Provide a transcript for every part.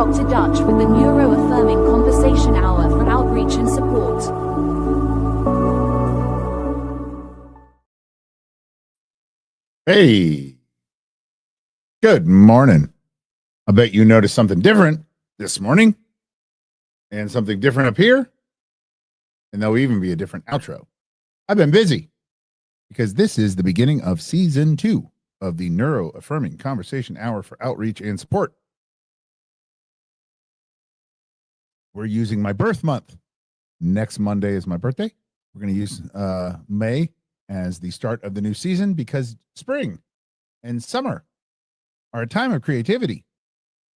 Dr. Dutch with the Neuro-Affirming Conversation Hour for outreach and support. Hey, good morning. I bet you noticed something different this morning and something different up here, and there'll even be a different outro. I've been busy because this is the beginning of season 2 of the Neuro-Affirming Conversation Hour for outreach and support. We're using my birth month. Next Monday is my birthday. We're going to use May as the start of the new season because spring and summer are a time of creativity.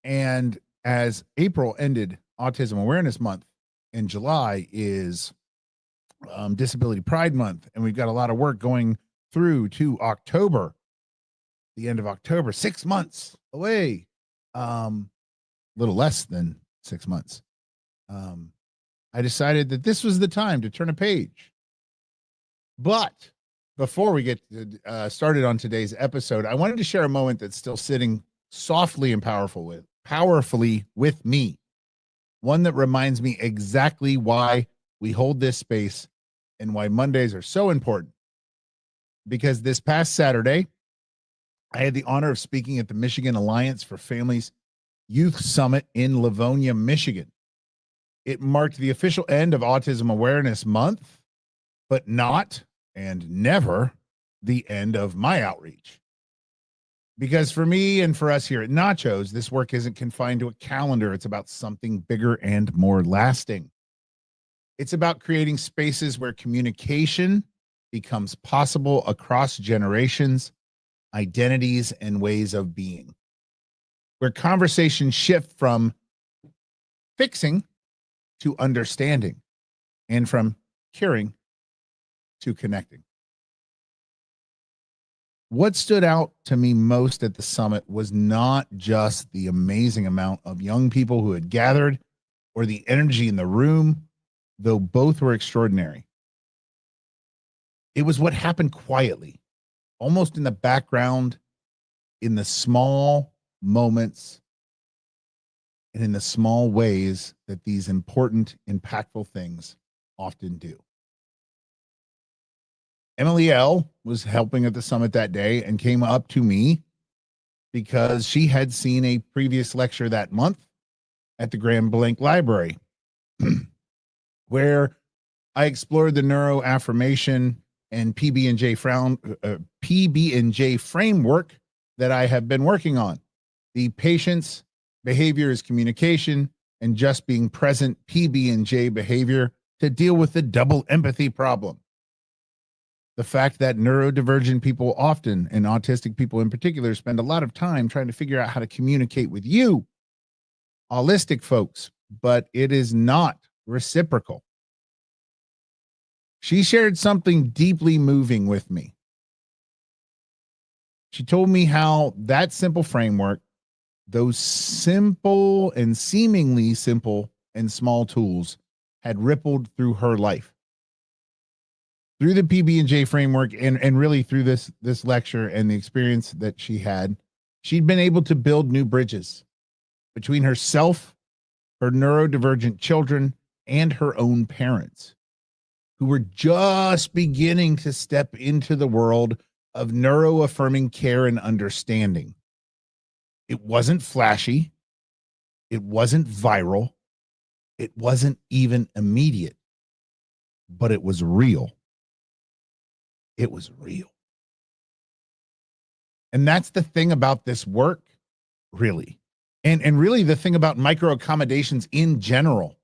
And as April ended Autism Awareness Month and July is Disability Pride Month, and we've got a lot of work going through to October, the end of October, 6 months away, a little less than 6 months. I decided that this was the time to turn a page. But before we get started on today's episode, I wanted to share a moment that's still sitting softly and powerfully with me. One that reminds me exactly why we hold this space and why Mondays are so important. Because this past Saturday, I had the honor of speaking at the Michigan Alliance for Families Youth Summit in Livonia, Michigan. It marked the official end of Autism Awareness Month, but not and never the end of my outreach. Because for me and for us here at NACHOS, this work isn't confined to a calendar. It's about something bigger and more lasting. It's about creating spaces where communication becomes possible across generations, identities, and ways of being. Where conversations shift from fixing to understanding, and from curing to connecting. What stood out to me most at the summit was not just the amazing amount of young people who had gathered or the energy in the room, though both were extraordinary. It was what happened quietly, almost in the background, in the small moments, and in the small ways that these important, impactful things often do. Emily L. was helping at the summit that day and came up to me because she had seen a previous lecture that month at the Grand Blanc Library where I explored the neuro-affirmation and PB&J framework that I have been working on. The patience, behavior is communication, and just being present PB&J behavior to deal with the double empathy problem. The fact that neurodivergent people often, and autistic people in particular, spend a lot of time trying to figure out how to communicate with you, holistic folks, but it is not reciprocal. She shared something deeply moving with me. She told me how that simple framework, those simple and seemingly simple and small tools, had rippled through her life. Through the PB&J framework and really through this lecture and the experience that she had, she'd been able to build new bridges between herself, her neurodivergent children, and her own parents, who were just beginning to step into the world of neuro-affirming care and understanding. It wasn't flashy. It wasn't viral. It wasn't even immediate, but it was real. It was real. And that's the thing about this work, really. And really the thing about micro accommodations in general.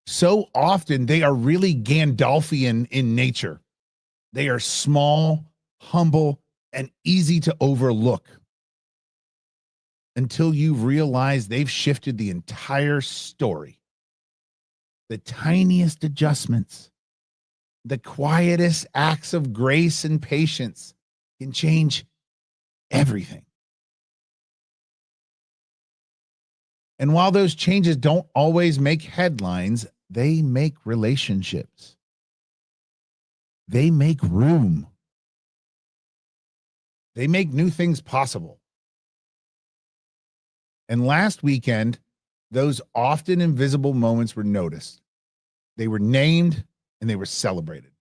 So often they are really Gandalfian in nature. They are small, humble, and easy to overlook until you realize they've shifted the entire story. The tiniest adjustments, the quietest acts of grace and patience can change everything. And while those changes don't always make headlines, they make relationships. They make room. They make new things possible. And last weekend, those often invisible moments were noticed. They were named and they were celebrated.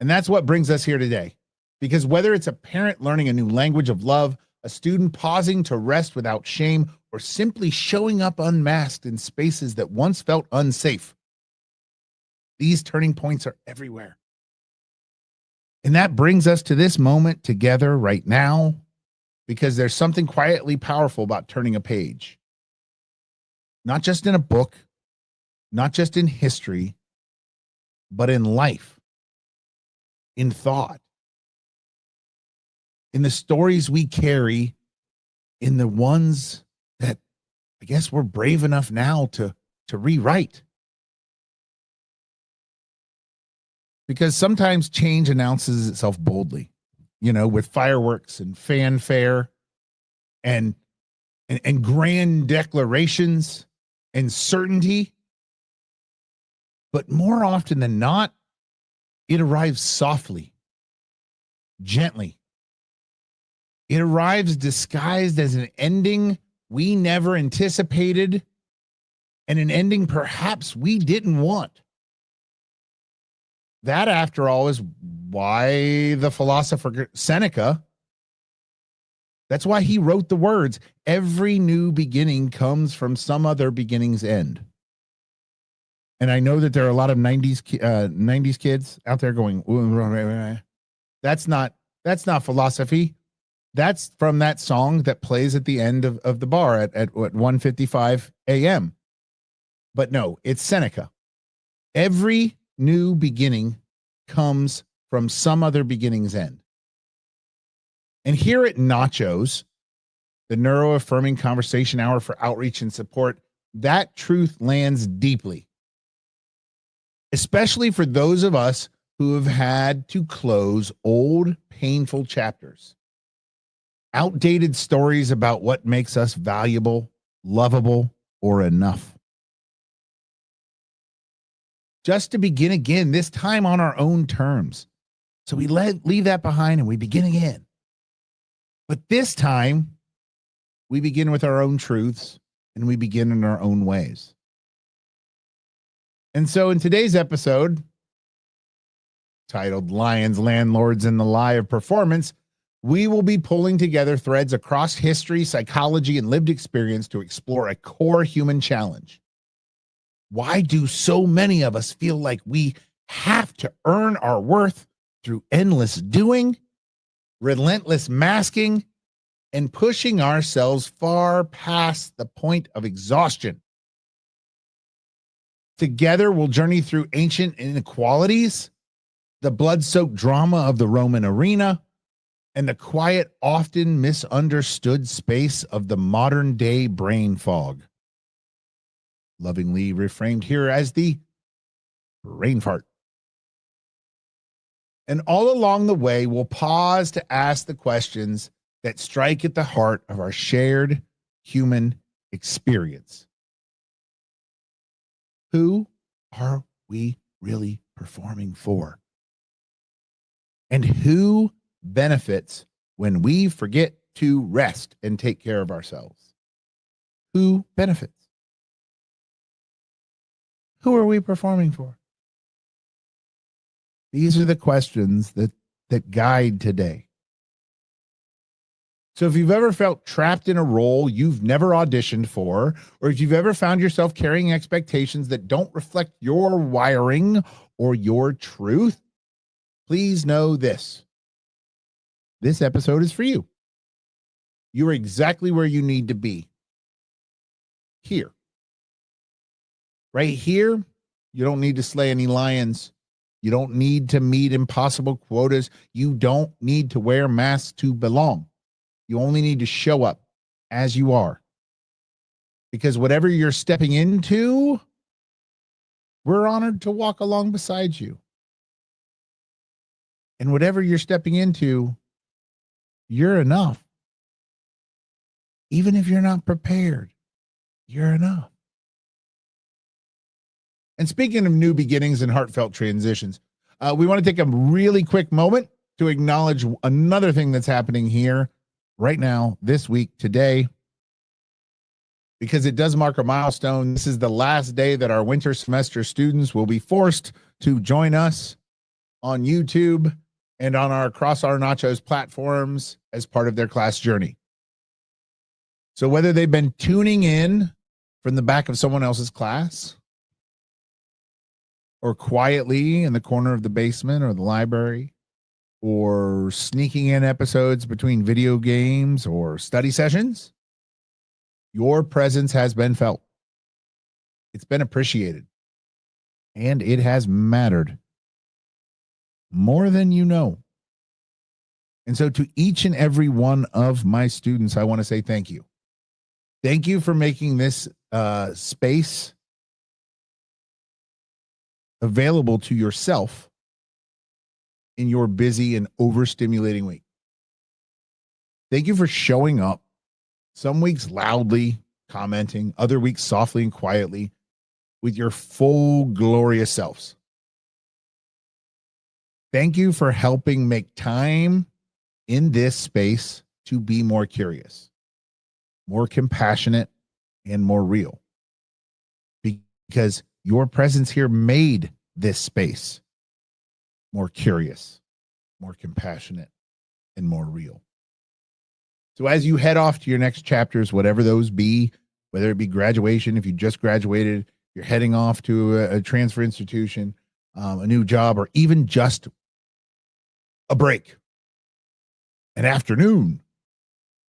And that's what brings us here today. Because whether it's a parent learning a new language of love, a student pausing to rest without shame, or simply showing up unmasked in spaces that once felt unsafe, these turning points are everywhere. And that brings us to this moment together right now, because there's something quietly powerful about turning a page. Not just in a book, not just in history, but in life, in thought, in the stories we carry, in the ones that I guess we're brave enough now to rewrite. Because sometimes change announces itself boldly, with fireworks and fanfare and grand declarations and certainty. But more often than not, it arrives softly, gently. It arrives disguised as an ending we never anticipated, and an ending perhaps we didn't want. That, after all, is why the philosopher Seneca, that's why he wrote the words, "Every new beginning comes from some other beginning's end." And I know that there are a lot of 90s kids out there going, that's not philosophy. That's from that song that plays at the end of the bar at 1:55 a.m. But no, it's Seneca. Every new beginning comes from some other beginning's end. And here at NACHOS, the neuro-affirming conversation hour for outreach and support, that truth lands deeply, especially for those of us who have had to close old, painful chapters, outdated stories about what makes us valuable, lovable, or enough. Just to begin again, this time on our own terms. So we leave that behind and we begin again. But this time, we begin with our own truths and we begin in our own ways. And so in today's episode, titled Lions, Landlords, and the Lie of Performance, we will be pulling together threads across history, psychology, and lived experience to explore a core human challenge. Why do so many of us feel like we have to earn our worth through endless doing, relentless masking, and pushing ourselves far past the point of exhaustion? Together, we'll journey through ancient inequalities, the blood-soaked drama of the Roman arena, and the quiet, often misunderstood space of the modern-day brain fog, lovingly reframed here as the brain fart. And all along the way, we'll pause to ask the questions that strike at the heart of our shared human experience. Who are we really performing for? And who benefits when we forget to rest and take care of ourselves? Who benefits? Who are we performing for? These are the questions that guide today. So if you've ever felt trapped in a role you've never auditioned for, or if you've ever found yourself carrying expectations that don't reflect your wiring or your truth, please know this. This episode is for you. You're exactly where you need to be. Here. Right here, you don't need to slay any lions. You don't need to meet impossible quotas. You don't need to wear masks to belong. You only need to show up as you are. Because whatever you're stepping into, we're honored to walk along beside you. And whatever you're stepping into, you're enough. Even if you're not prepared, you're enough. And speaking of new beginnings and heartfelt transitions, we want to take a really quick moment to acknowledge another thing that's happening here right now, this week, today, because it does mark a milestone. This is the last day that our winter semester students will be forced to join us on YouTube and on our Across Our Nachos platforms as part of their class journey. So whether they've been tuning in from the back of someone else's class or quietly in the corner of the basement or the library or sneaking in episodes between video games or study sessions, your presence has been felt. It's been appreciated. And it has mattered more than you know. And so to each and every one of my students, I want to say thank you. Thank you for making this space available to yourself in your busy and overstimulating week. Thank you for showing up, some weeks loudly commenting, other weeks softly and quietly, with your full glorious selves. Thank you for helping make time in this space to be more curious, more compassionate, and more real. Because your presence here made this space more curious, more compassionate, and more real. So as you head off to your next chapters, whatever those be, whether it be graduation, if you just graduated, you're heading off to a transfer institution, a new job, or even just a break, an afternoon,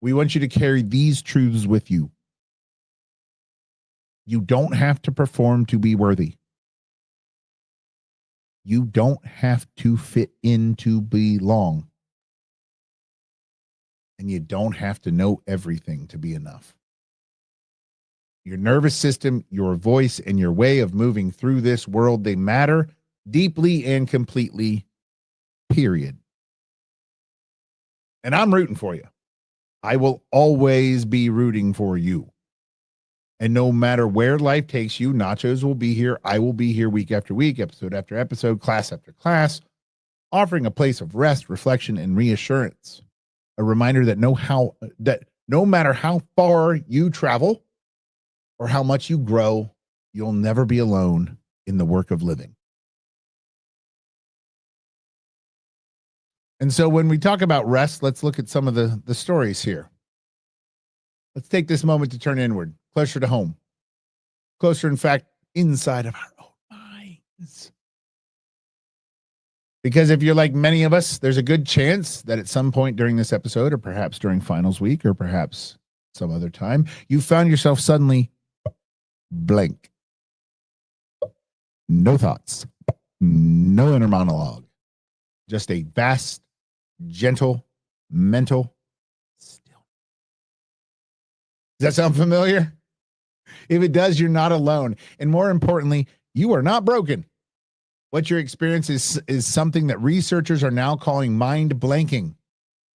we want you to carry these truths with you. You don't have to perform to be worthy. You don't have to fit in to belong. And you don't have to know everything to be enough. Your nervous system, your voice, and your way of moving through this world, they matter deeply and completely, period. And I'm rooting for you. I will always be rooting for you. And no matter where life takes you, Nachos will be here. I will be here week after week, episode after episode, class after class, offering a place of rest, reflection, and reassurance. A reminder that no matter how far you travel or how much you grow, you'll never be alone in the work of living. And so when we talk about rest, let's look at some of the stories here. Let's take this moment to turn inward, closer to home, closer, in fact, inside of our own minds. Because if you're like many of us, there's a good chance that at some point during this episode, or perhaps during finals week, or perhaps some other time, you found yourself suddenly blank. No thoughts, no inner monologue, just a vast, gentle, mental still. Does that sound familiar? If it does, you're not alone. And more importantly, you are not broken. What you're experiencing is something that researchers are now calling mind blanking.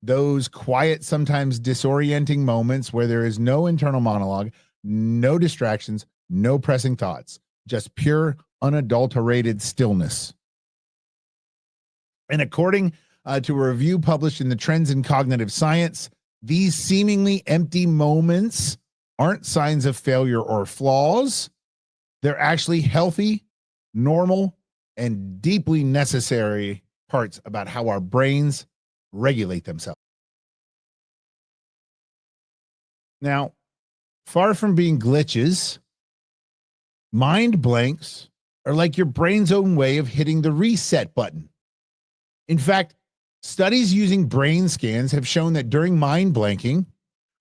Those quiet, sometimes disorienting moments where there is no internal monologue, no distractions, no pressing thoughts, just pure, unadulterated stillness. And according to a review published in the Trends in Cognitive Science, these seemingly empty moments aren't signs of failure or flaws. They're actually healthy, normal, and deeply necessary parts about how our brains regulate themselves. Now, far from being glitches, mind blanks are like your brain's own way of hitting the reset button. In fact, studies using brain scans have shown that during mind blanking,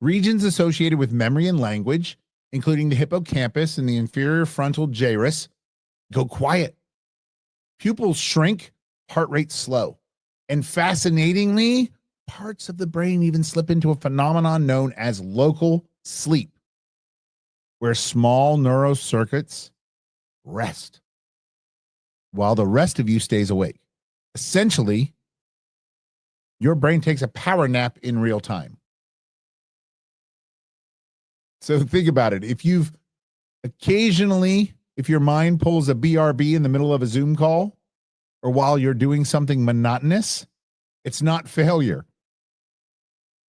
regions associated with memory and language, including the hippocampus and the inferior frontal gyrus, go quiet. Pupils shrink, heart rate slow. And fascinatingly, parts of the brain even slip into a phenomenon known as local sleep, where small neural circuits rest while the rest of you stays awake. Essentially, your brain takes a power nap in real time. So think about it. If your mind pulls a BRB in the middle of a Zoom call or while you're doing something monotonous, it's not failure.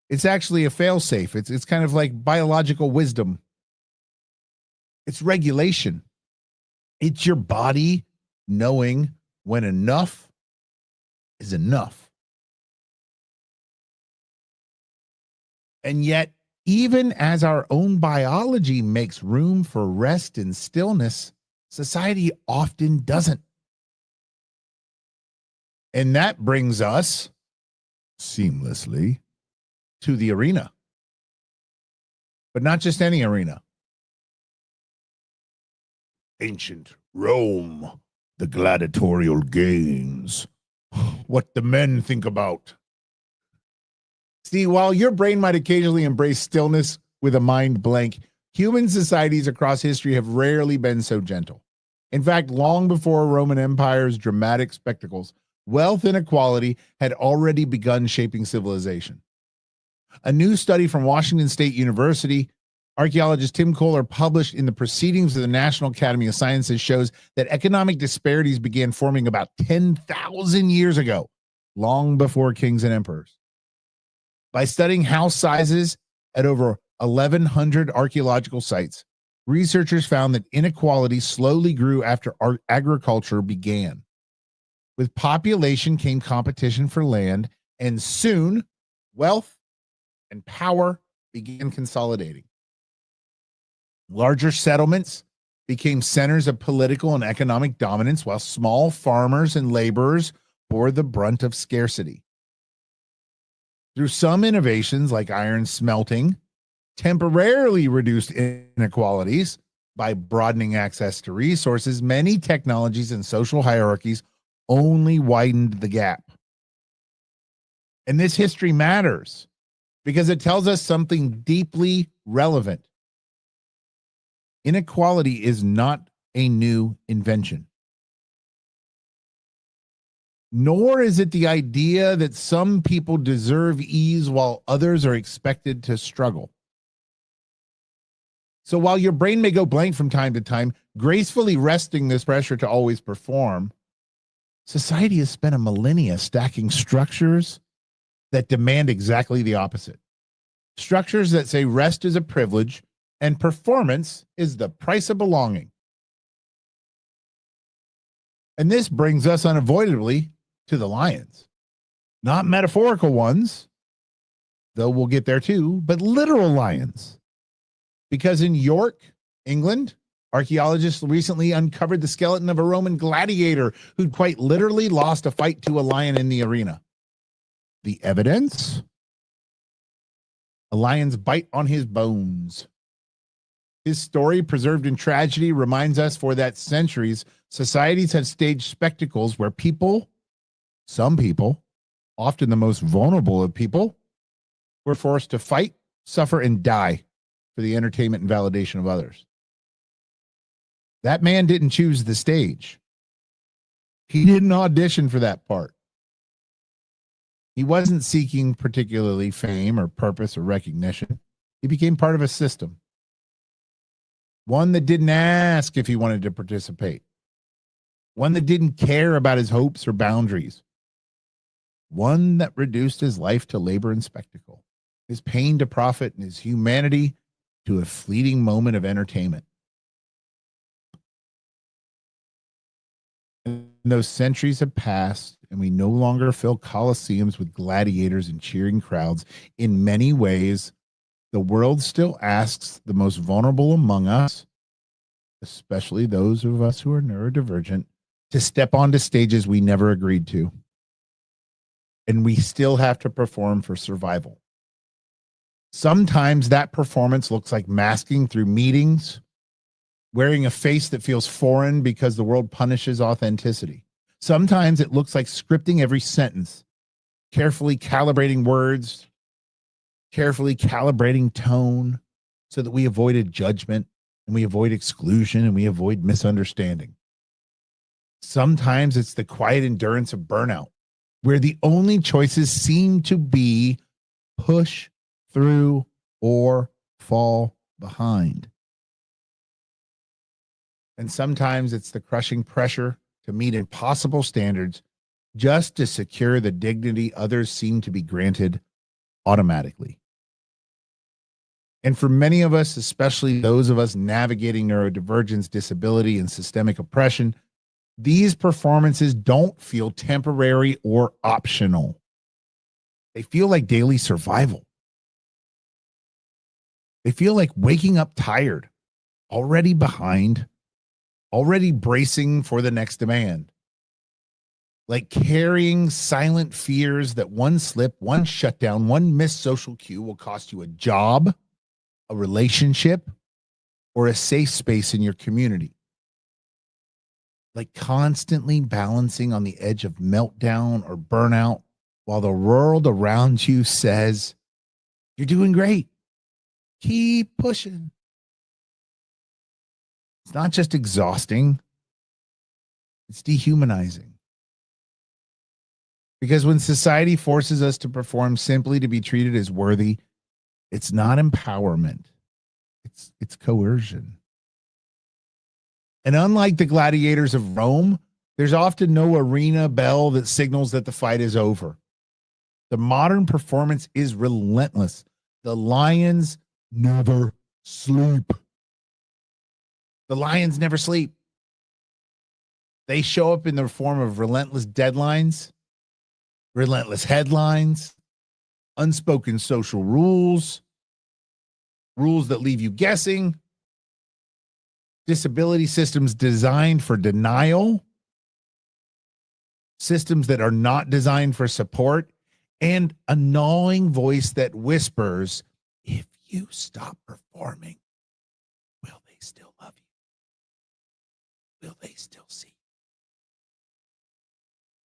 It's actually a failsafe. It's kind of like biological wisdom. It's regulation. It's your body knowing when enough is enough. And yet, even as our own biology makes room for rest and stillness, society often doesn't. And that brings us seamlessly to the arena. But not just any arena. Ancient Rome, the gladiatorial games, what the men think about. See, while your brain might occasionally embrace stillness with a mind blank, human societies across history have rarely been so gentle. In fact, long before Roman Empire's dramatic spectacles, wealth inequality had already begun shaping civilization. A new study from Washington State University, archaeologist Tim Kohler published in the Proceedings of the National Academy of Sciences, shows that economic disparities began forming about 10,000 years ago, long before kings and emperors. By studying house sizes at over 1,100 archaeological sites, researchers found that inequality slowly grew after agriculture began. With population came competition for land, and soon wealth and power began consolidating. Larger settlements became centers of political and economic dominance, while small farmers and laborers bore the brunt of scarcity. Through some innovations like iron smelting, temporarily reduced inequalities by broadening access to resources, many technologies and social hierarchies only widened the gap. And this history matters because it tells us something deeply relevant. Inequality is not a new invention. Nor is it the idea that some people deserve ease while others are expected to struggle. So while your brain may go blank from time to time, gracefully resting this pressure to always perform, society has spent a millennia stacking structures that demand exactly the opposite. Structures that say rest is a privilege and performance is the price of belonging. And this brings us unavoidably to the lions. Not metaphorical ones, though we'll get there too, but literal lions. Because in York, England, archaeologists recently uncovered the skeleton of a Roman gladiator who'd quite literally lost a fight to a lion in the arena. The evidence? A lion's bite on his bones. His story, preserved in tragedy, reminds us for that centuries, societies have staged spectacles where people, some people, often the most vulnerable of people, were forced to fight, suffer, and die for the entertainment and validation of others. That man didn't choose the stage. He didn't audition for that part. He wasn't seeking particularly fame or purpose or recognition. He became part of a system. One that didn't ask if he wanted to participate. One that didn't care about his hopes or boundaries. One that reduced his life to labor and spectacle, his pain to profit, and his humanity to a fleeting moment of entertainment. And those centuries have passed, and we no longer fill coliseums with gladiators and cheering crowds. In many ways, the world still asks the most vulnerable among us, especially those of us who are neurodivergent, to step onto stages we never agreed to. And we still have to perform for survival. Sometimes that performance looks like masking through meetings, wearing a face that feels foreign because the world punishes authenticity. Sometimes it looks like scripting every sentence, carefully calibrating words, carefully calibrating tone so that we avoided judgment and we avoid exclusion and we avoid misunderstanding. Sometimes it's the quiet endurance of burnout, where the only choices seem to be push through or fall behind. And sometimes it's the crushing pressure to meet impossible standards just to secure the dignity others seem to be granted automatically. And for many of us, especially those of us navigating neurodivergence, disability, and systemic oppression, these performances don't feel temporary or optional. They feel like daily survival. They feel like waking up tired, already behind, already bracing for the next demand. Like carrying silent fears that one slip, one shutdown, one missed social cue will cost you a job, a relationship, or a safe space in your community. Like constantly balancing on the edge of meltdown or burnout while the world around you says, "You're doing great. Keep pushing." It's not just exhausting, it's dehumanizing. Because when society forces us to perform simply to be treated as worthy, it's not empowerment. It's coercion. And unlike the gladiators of Rome, there's often no arena bell that signals that the fight is over. The modern performance is relentless. The lions never sleep. The lions never sleep. They show up in the form of relentless deadlines, relentless headlines, unspoken social rules, rules that leave you guessing, disability systems designed for denial, systems that are not designed for support, and a gnawing voice that whispers, "If you stop performing, will they still love you? Will they still see you?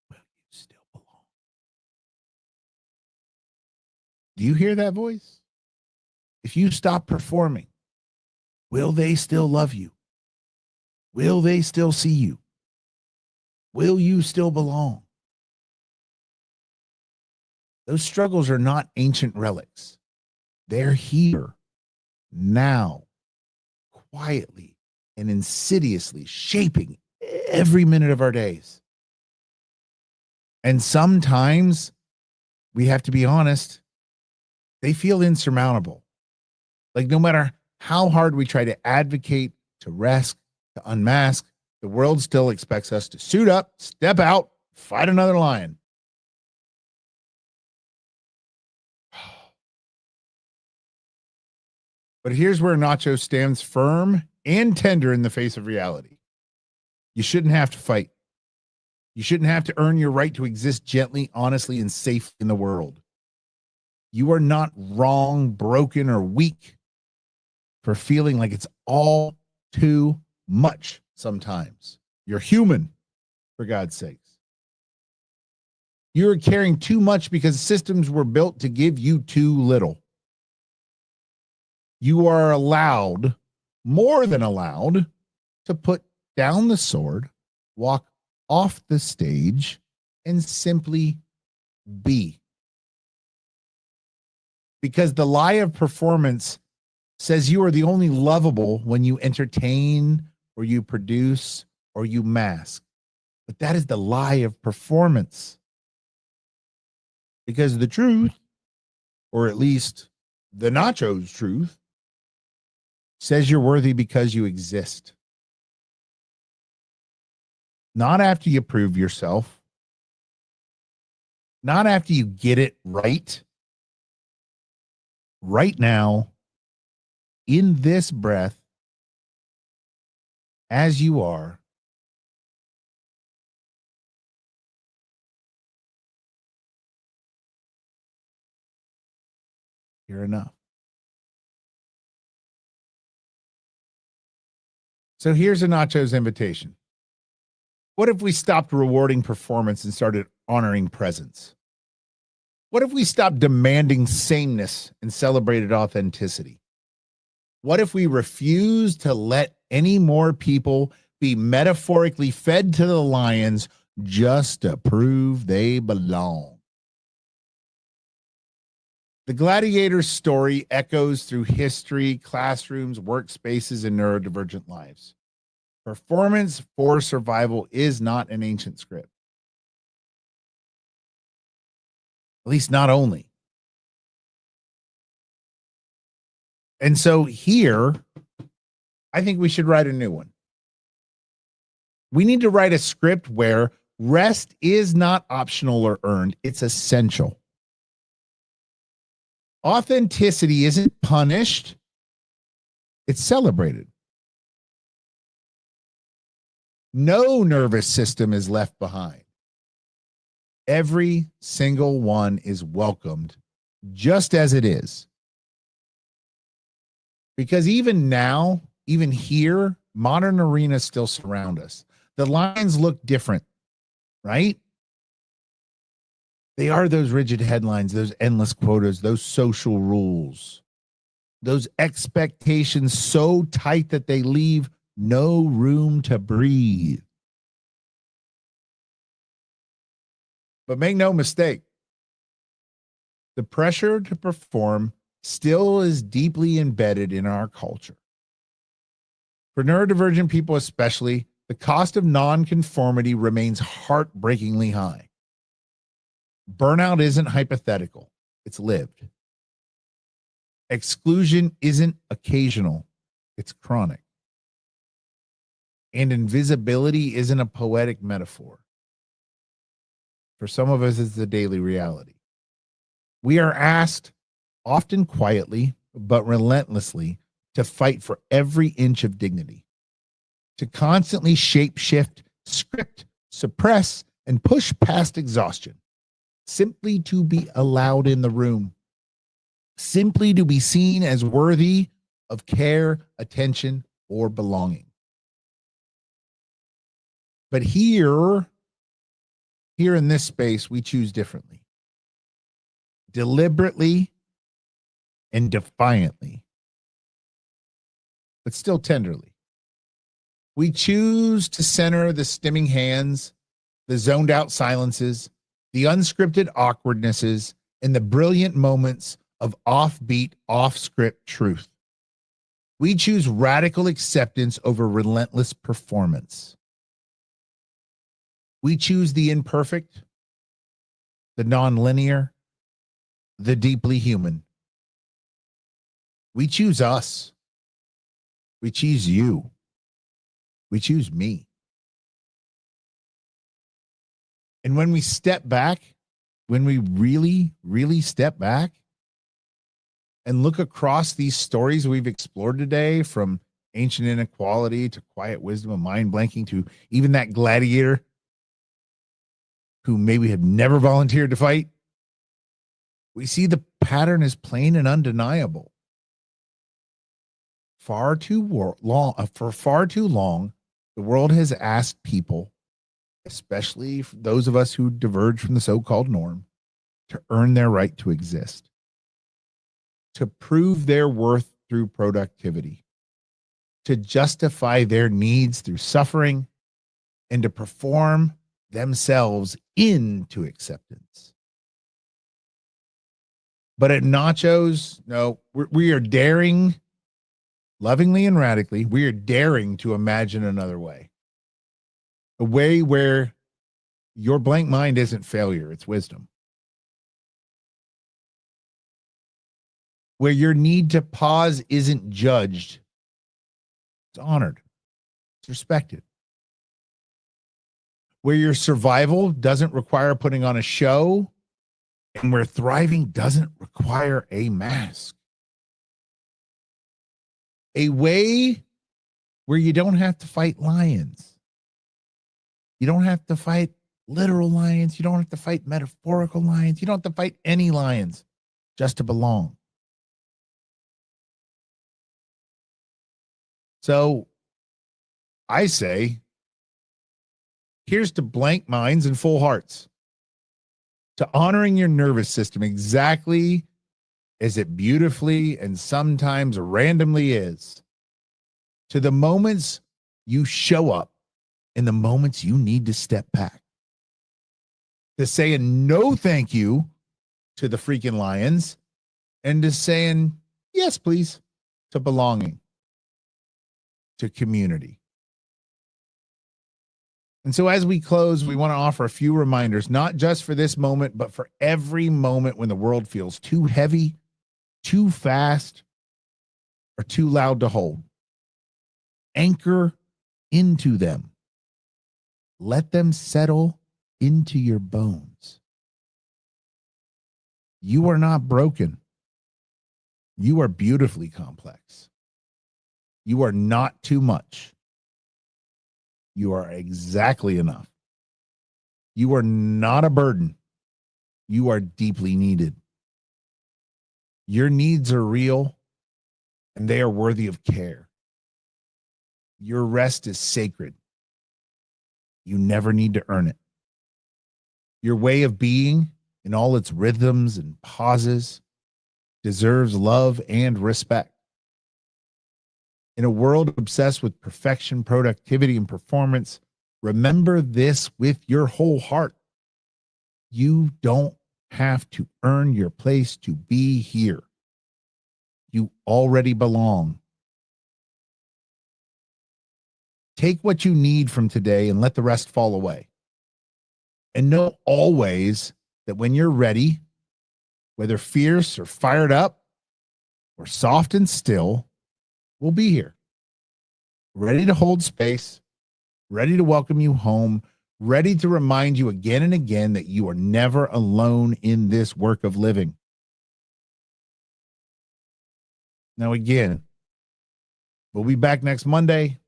Will you still belong?" Do you hear that voice? If you stop performing, will they still love you? Will they still see you? Will you still belong? Those struggles are not ancient relics. They're here, now, quietly and insidiously shaping every minute of our days. And sometimes, we have to be honest, they feel insurmountable. Like no matter how hard we try to advocate, to rest, to unmask, the world still expects us to suit up, step out, fight another lion. But here's where Nacho stands firm and tender in the face of reality. You shouldn't have to fight. You shouldn't have to earn your right to exist gently, honestly, and safely in the world. You are not wrong, broken, or weak for feeling like it's all too much sometimes. You're human, for God's sakes. You're caring too much because systems were built to give you too little. You are allowed, more than allowed, to put down the sword, walk off the stage, and simply be. Because the lie of performance says you are the only lovable when you entertain or you produce or you mask. But that is the lie of performance. Because the truth, or at least the Nachos truth, says you're worthy because you exist. Not after you prove yourself. Not after you get it right. Right now, in this breath, as you are, you're enough. So here's a Nacho's invitation. What if we stopped rewarding performance and started honoring presence? What if we stopped demanding sameness and celebrated authenticity? What if we refused to let any more people be metaphorically fed to the lions just to prove they belong? The gladiator's story echoes through history, classrooms, workspaces, and neurodivergent lives. Performance for survival is not an ancient script. At least not only. And so here, I think we should write a new one. We need to write a script where rest is not optional or earned, it's essential. Authenticity isn't punished, it's celebrated. No nervous system is left behind. Every single one is welcomed just as it is. Because even now, even here, modern arenas still surround us. The lines look different, right? They are those rigid headlines, those endless quotas, those social rules, those expectations so tight that they leave no room to breathe. But make no mistake, the pressure to perform still is deeply embedded in our culture. For neurodivergent people especially, the cost of nonconformity remains heartbreakingly high. Burnout isn't hypothetical, it's lived. Exclusion isn't occasional, it's chronic. And invisibility isn't a poetic metaphor. For some of us, it's the daily reality. We are asked, often quietly, but relentlessly, to fight for every inch of dignity, to constantly shape shift, script, suppress, and push past exhaustion, simply to be allowed in the room, simply to be seen as worthy of care, attention, or belonging. But here in this space, we choose differently, deliberately and defiantly, but still tenderly. We choose to center the stimming hands, the zoned out silences, the unscripted awkwardnesses, and the brilliant moments of offbeat, off-script truth. We choose radical acceptance over relentless performance. We choose the imperfect, the nonlinear, the deeply human. We choose us. We choose you. We choose me. And when we step back, when we really, really step back and look across these stories we've explored today, from ancient inequality to quiet wisdom and mind blanking to even that gladiator who maybe had never volunteered to fight, we see the pattern is plain and undeniable. For far too long, the world has asked people, especially those of us who diverge from the so-called norm, to earn their right to exist, to prove their worth through productivity, to justify their needs through suffering, and to perform themselves into acceptance. But at Nachos, no, we are daring, lovingly and radically, we are daring to imagine another way. A way where your blank mind isn't failure, it's wisdom. Where your need to pause isn't judged, it's honored, it's respected. Where your survival doesn't require putting on a show, and where thriving doesn't require a mask. A way where you don't have to fight lions. You don't have to fight literal lions. You don't have to fight metaphorical lions. You don't have to fight any lions just to belong. So I say, here's to blank minds and full hearts, to honoring your nervous system exactly as it beautifully and sometimes randomly is, to the moments you show up and the moments you need to step back, to saying no thank you to the freaking lions, and to saying yes please to belonging, to community. And so as we close, we want to offer a few reminders, not just for this moment, but for every moment when the world feels too heavy, too fast, are too loud to hold. Anchor into them. Let them settle into your bones. You are not broken. You are beautifully complex. You are not too much. You are exactly enough. You are not a burden. You are deeply needed. Your needs are real and they are worthy of care. Your rest is sacred. You never need to earn it. Your way of being, in all its rhythms and pauses, deserves love and respect. In a world obsessed with perfection, productivity, and performance, remember this with your whole heart. You don't have to earn your place to be here. You already belong. Take what you need from today and let the rest fall away. And know always that when you're ready, whether fierce or fired up or soft and still, we'll be here, ready to hold space, ready to welcome you home, ready to remind you again and again that you are never alone in this work of living. Now, again, we'll be back next Monday,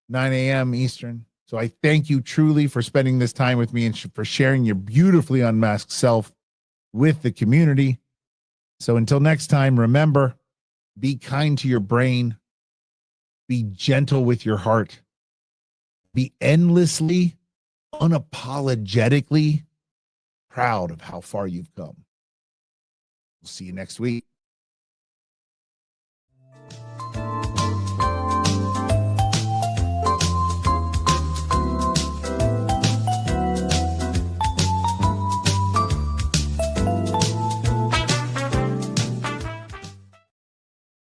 9 a.m. Eastern. So I thank you truly for spending this time with me and for sharing your beautifully unmasked self with the community. So until next time, remember, be kind to your brain, be gentle with your heart, be endlessly, unapologetically proud of how far you've come. We'll see you next week.